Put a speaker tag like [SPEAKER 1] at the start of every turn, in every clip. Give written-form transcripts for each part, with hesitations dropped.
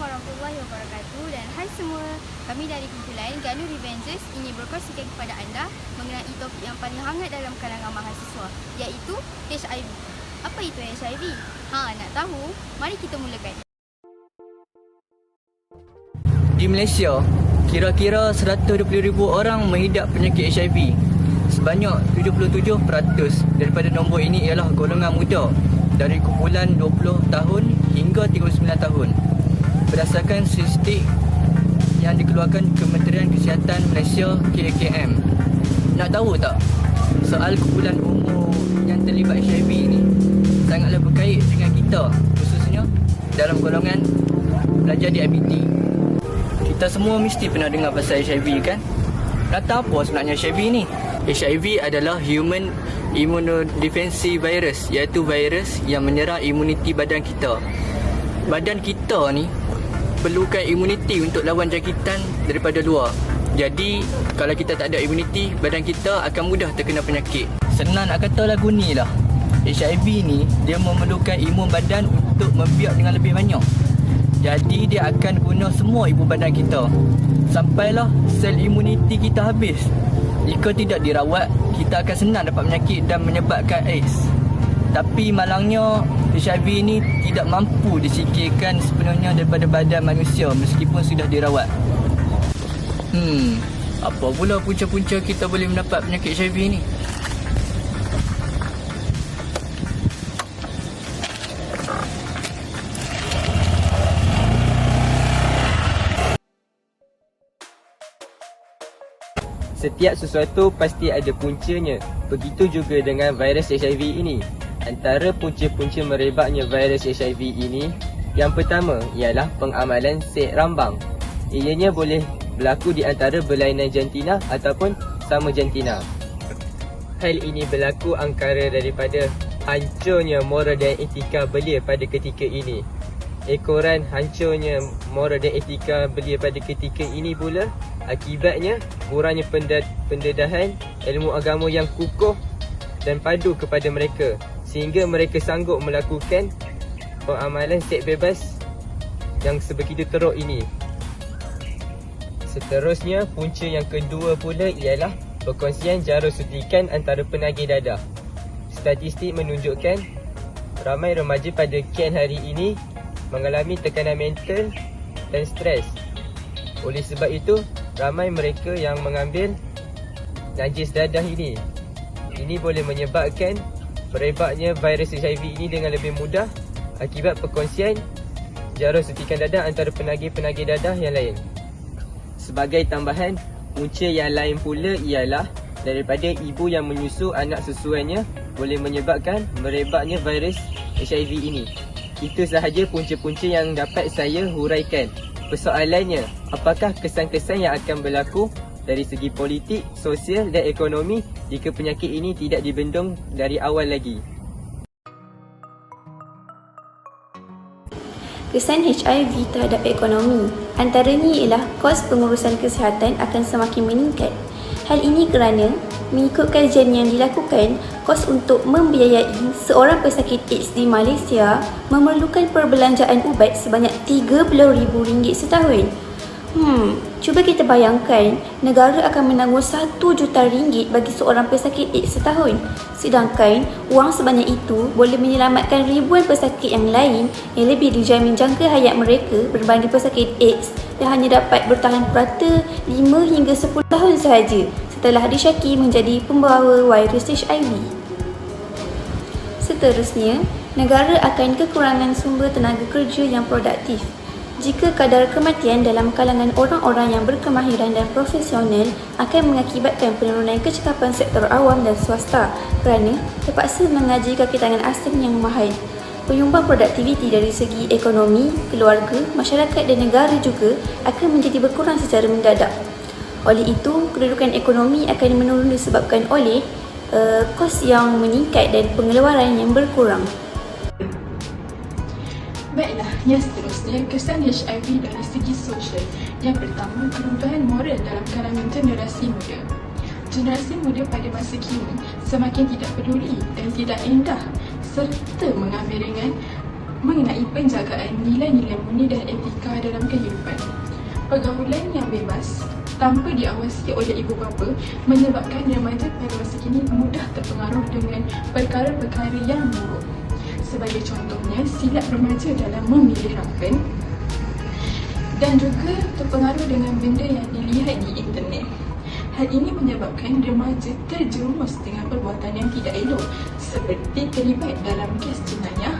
[SPEAKER 1] warahmatullahi wabarakatuh dan hai semua. Kami dari kumpulan Galuh Revengers ingin berkongsikan kepada anda mengenai topik yang paling hangat dalam kalangan mahasiswa, iaitu HIV. Apa itu HIV? Nak tahu? Mari kita mulakan.
[SPEAKER 2] Di Malaysia, kira-kira 120,000 orang mengidap penyakit HIV. Sebanyak 77% daripada nombor ini ialah golongan muda dari kumpulan 20 tahun hingga 39 tahun. Berdasarkan statistik yang dikeluarkan Kementerian Kesihatan Malaysia KKM. Nak tahu tak, soal kumpulan umur yang terlibat HIV ini sangatlah berkait dengan kita, khususnya dalam golongan pelajar di IPT. Kita semua mesti pernah dengar pasal HIV kan? Nak tahu apa sebenarnya HIV ni? HIV adalah Human Immunodefensive Virus, iaitu virus yang menyerang imuniti badan kita. Badan kita ni perlukan imuniti untuk lawan jangkitan daripada luar. Jadi, kalau kita tak ada imuniti, badan kita akan mudah terkena penyakit. Senang nak kata lagu ni lah. HIV ni, dia memerlukan imun badan untuk membiak dengan lebih banyak. Jadi, dia akan guna semua imun badan kita. Sampailah sel imuniti kita habis. Jika tidak dirawat, kita akan senang dapat penyakit dan menyebabkan AIDS. Tapi malangnya, HIV ini tidak mampu disingkirkan sepenuhnya daripada badan manusia meskipun sudah dirawat. Apa pula punca-punca kita boleh mendapat penyakit HIV ini?
[SPEAKER 3] Setiap sesuatu pasti ada puncanya. Begitu juga dengan virus HIV ini. Antara punca-punca merebaknya virus HIV ini, yang pertama ialah pengamalan sel rambang. Ianya boleh berlaku di antara berlainan jantina ataupun sama jantina. Hal ini berlaku angkara daripada hancurnya moral dan etika belia pada ketika ini. Ekoran hancurnya moral dan etika belia pada ketika ini pula akibatnya kurangnya pendedahan ilmu agama yang kukuh dan padu kepada mereka, sehingga mereka sanggup melakukan pengamalan seks bebas yang sebegitu teruk ini. Seterusnya, punca yang kedua pula ialah perkongsian jarum suntikan antara penagih dadah. Statistik menunjukkan ramai remaja pada KL hari ini mengalami tekanan mental dan stres. Oleh sebab itu, ramai mereka yang mengambil najis dadah ini. Ini boleh menyebabkan merebaknya virus HIV ini dengan lebih mudah akibat perkongsian jarum suntikan dadah antara penagih-penagih dadah yang lain. Sebagai tambahan, punca yang lain pula ialah daripada ibu yang menyusu anak susuannya boleh menyebabkan merebaknya virus HIV ini. Itu sahaja punca-punca yang dapat saya huraikan. Persoalannya, apakah kesan-kesan yang akan berlaku dari segi politik, sosial dan ekonomi jika penyakit ini tidak dibendung dari awal lagi?
[SPEAKER 4] Kesan HIV terhadap ekonomi antaranya ialah kos pengurusan kesihatan akan semakin meningkat. Hal ini kerana mengikut kajian yang dilakukan, kos untuk membiayai seorang pesakit AIDS di Malaysia memerlukan perbelanjaan ubat sebanyak RM30,000 setahun. Cuba kita bayangkan, negara akan menanggung RM1 juta bagi seorang pesakit AIDS setahun. Sedangkan wang sebanyak itu boleh menyelamatkan ribuan pesakit yang lain yang lebih dijamin jangka hayat mereka berbanding pesakit AIDS yang hanya dapat bertahan purata 5 hingga 10 tahun sahaja setelah disyaki menjadi pembawa virus HIV. Seterusnya, negara akan kekurangan sumber tenaga kerja yang produktif. Jika kadar kematian dalam kalangan orang-orang yang berkemahiran dan profesional akan mengakibatkan penurunan kecekapan sektor awam dan swasta kerana terpaksa mengaji kaki tangan asing yang mahal. Penyumbang produktiviti dari segi ekonomi, keluarga, masyarakat dan negara juga akan menjadi berkurang secara mendadak. Oleh itu, kedudukan ekonomi akan menurun disebabkan oleh kos yang meningkat dan pengeluaran yang berkurang.
[SPEAKER 5] Baiklah, yang seterusnya, kesan HIV dari segi sosial. Yang pertama, perubahan moral dalam kalangan generasi muda. Generasi muda pada masa kini semakin tidak peduli dan tidak indah serta mengambil ringan mengenai penjagaan nilai-nilai murni dan etika dalam kehidupan. Pergaulan yang bebas tanpa diawasi oleh ibu bapa menyebabkan remaja pada masa kini mudah terpengaruh dengan perkara-perkara yang buruk. Sebagai contohnya, silap remaja dalam memilih rakan dan juga terpengaruh dengan benda yang dilihat di internet. Hal ini menyebabkan remaja terjerumus dengan perbuatan yang tidak elok seperti terlibat dalam kes jenayah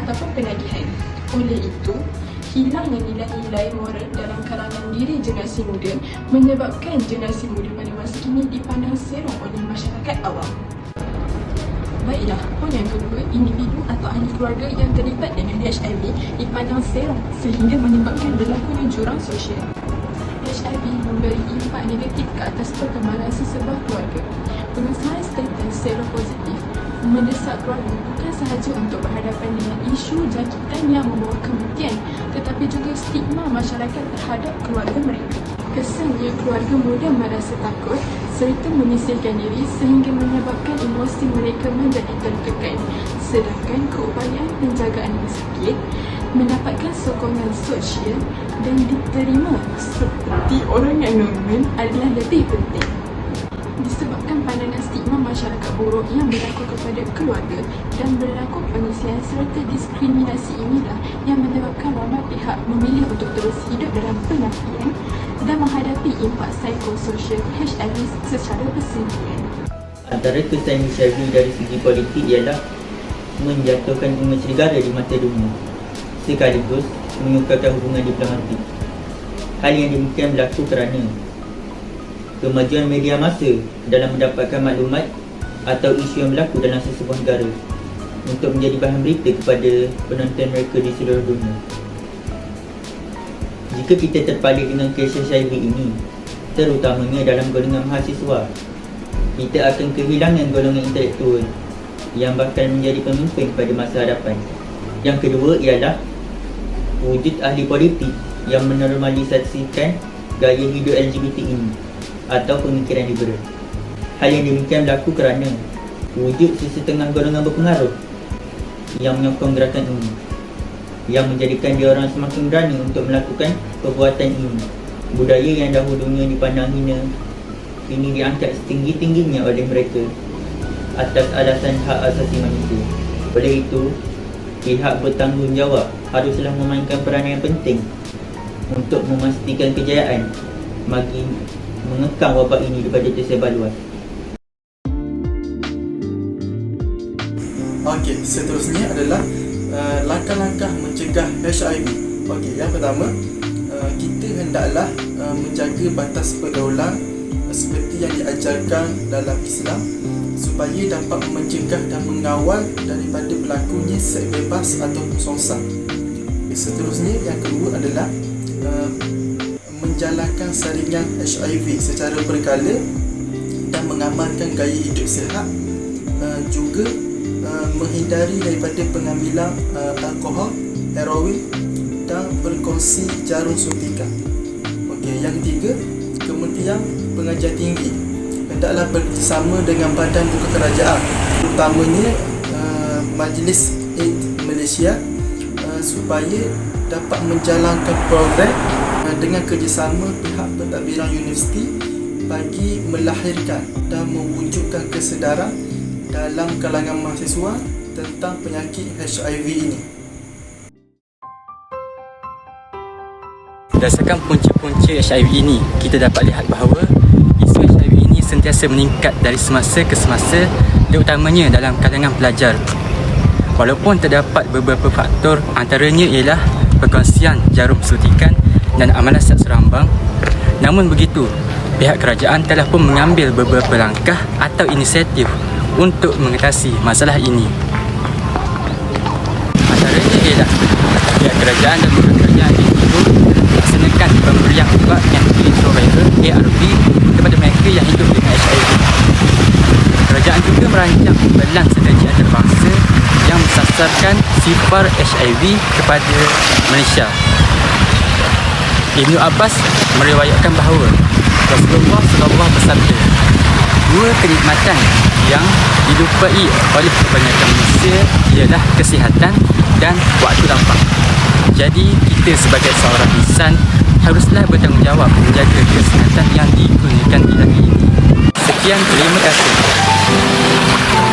[SPEAKER 5] ataupun penagihan. Oleh itu, hilangnya nilai-nilai moral dalam kalangan diri generasi muda menyebabkan generasi muda pada masa kini dipandang serong oleh masyarakat awam. Baiklah, poin yang kedua, individu atau ahli keluarga yang terlibat dengan HIV dipandang serong sehingga menyebabkan berlakunya jurang sosial. HIV memberi impak negatif ke atas perkembangan sesebuah keluarga. Pengesahan status seropositif mendesak keluarga bukan sahaja untuk berhadapan dengan isu jangkitan yang membawa kematian, tetapi juga stigma masyarakat terhadap keluarga mereka. Kesannya keluarga mudah merasa takut serta menyisihkan diri sehingga menyebabkan emosi mereka menjadi tertekan. Sedangkan keupayaan penjagaan pesakit mendapatkan sokongan sosial dan diterima seperti orang yang normal adalah lebih penting. Disebabkan pandangan stigma masyarakat buruk yang berlaku kepada keluarga dan berlaku pengisian serta diskriminasi inilah yang menyebabkan ramai pihak memilih untuk terus hidup dalam penafian dan menghadapi impak psikososial HIV secara bersendirian.
[SPEAKER 2] Antara kesan HIV dari segi politik ialah menjatuhkan imej negara di mata dunia sekaligus menyukarkan hubungan diplomatik. Hal yang demikian berlaku kerana kemajuan media massa dalam mendapatkan maklumat atau isu yang berlaku dalam sesebuah negara untuk menjadi bahan berita kepada penonton mereka di seluruh dunia. Jika kita terpalit dengan kes HIV ini, terutamanya dalam golongan mahasiswa, kita akan kehilangan golongan intelektual yang bakal menjadi pemimpin pada masa hadapan. Yang kedua ialah wujud ahli politik yang menormalisasikan gaya hidup LGBT ini atau pemikiran liberal. Hal yang demikian berlaku kerana wujud sesetengah golongan berpengaruh yang menyokong gerakan ini, yang menjadikan dia orang semakin berani untuk melakukan perbuatan ini. Budaya yang dahulunya dipandang hina kini diangkat setinggi-tingginya oleh mereka atas alasan hak asasi manusia. Oleh itu, pihak bertanggungjawab haruslah memainkan peranan yang penting untuk memastikan kejayaan bagi mengekang wabak ini daripada tersebar luas.
[SPEAKER 6] Okey, seterusnya adalah langkah-langkah mencegah HIV. Okey, yang pertama, kita hendaklah menjaga batas pergaulan seperti yang diajarkan dalam Islam supaya dapat mencegah dan mengawal daripada berlakunya seks bebas atau songsak. Seterusnya, yang kedua adalah menjalankan saringan HIV secara berkala dan mengamalkan gaya hidup sihat, juga menghindari daripada pengambilan alkohol, heroin dan berkongsi jarum suntikan. Okey, yang ketiga, Kementerian Pengajian Tinggi hendaklah bekerjasama dengan badan bukan kerajaan, terutamanya Majlis AIDS Malaysia, supaya dapat menjalankan program dengan kerjasama pihak pentadbiran universiti bagi melahirkan dan mewujudkan kesedaran dalam kalangan mahasiswa tentang penyakit HIV ini.
[SPEAKER 7] Berdasarkan punca-punca HIV ini, kita dapat lihat bahawa isu HIV ini sentiasa meningkat dari semasa ke semasa, terutamanya dalam kalangan pelajar. Walaupun terdapat beberapa faktor, antaranya ialah perkongsian jarum suntikan dan amalan seks serambang, namun begitu, pihak kerajaan telah pun mengambil beberapa langkah atau inisiatif untuk mengatasi masalah ini. Antaranya ialah pihak kerajaan dan bukan kerajaan itu melaksanakan pemberian ubat antiretroviral ARV kepada mereka yang hidup dengan HIV. Kerajaan juga merancang belang strategi antarabangsa yang mensasarkan sifar HIV kepada Malaysia. Ibnu Abbas meriwayatkan bahawa Rasulullah SAW bersabda, dua kenikmatan yang dilupai oleh kebanyakan manusia ialah kesihatan dan waktu lapang. Jadi kita sebagai seorang insan haruslah bertanggungjawab menjaga kesihatan yang dikurniakan Ilahi ini. Sekian, terima kasih.